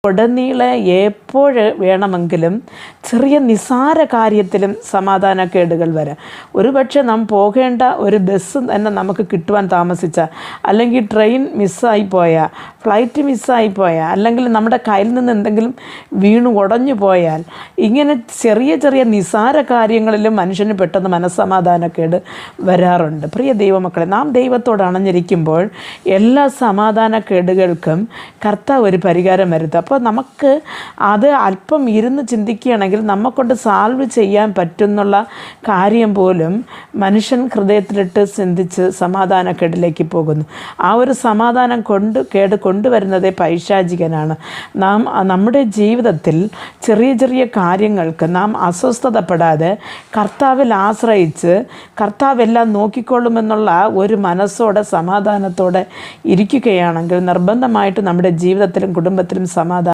ഉടനീളെ എപ്പോൾ വേണമെങ്കിലും ചെറിയ നിസാര കാര്യത്തിലും സമാധാനക്കേടുകൾ വരാം. ഒരുപക്ഷെ നാം പോകേണ്ട ഒരു ബസ് തന്നെ നമുക്ക് കിട്ടുവാൻ താമസിച്ചാൽ, അല്ലെങ്കിൽ ട്രെയിൻ മിസ്സായിപ്പോയാൽ, ഫ്ലൈറ്റ് മിസ്സായിപ്പോയാൽ, അല്ലെങ്കിൽ നമ്മുടെ കയ്യിൽ നിന്ന് എന്തെങ്കിലും വീണു ഉടഞ്ഞു പോയാൽ, ഇങ്ങനെ ചെറിയ ചെറിയ നിസാര കാര്യങ്ങളിലും മനുഷ്യന് പെട്ടെന്ന് മനസ്സമാധാനക്കേട് വരാറുണ്ട്. പ്രിയ ദൈവമക്കളെ, നാം ദൈവത്തോട് അണഞ്ഞിരിക്കുമ്പോൾ എല്ലാ സമാധാനക്കേടുകൾക്കും കർത്താവ് ഒരു പരിഹാരം വരുത്തും. അപ്പോൾ നമുക്ക് അത് അല്പം ഇരുന്ന് ചിന്തിക്കുകയാണെങ്കിൽ നമ്മെക്കൊണ്ട് സാൾവ് ചെയ്യാൻ പറ്റുന്നുള്ള കാര്യം പോലും മനുഷ്യൻ ഹൃദയത്തിലിട്ട് ചിന്തിച്ച് സമാധാനക്കേടിലേക്ക് പോകുന്നു. ആ ഒരു സമാധാനം കൊണ്ടുവരുന്നതേ പൈശാചികനാണ്. നാം നമ്മുടെ ജീവിതത്തിൽ ചെറിയ ചെറിയ കാര്യങ്ങൾക്ക് നാം അസ്വസ്ഥതപ്പെടാതെ കർത്താവിൽ ആശ്രയിച്ച് കർത്താവെല്ലാം നോക്കിക്കൊള്ളുമെന്നുള്ള ഒരു മനസ്സോടെ സമാധാനത്തോടെ ഇരിക്കുകയാണെങ്കിൽ നിർബന്ധമായിട്ട് നമ്മുടെ ജീവിതത്തിലും കുടുംബത്തിലും സമാധാനം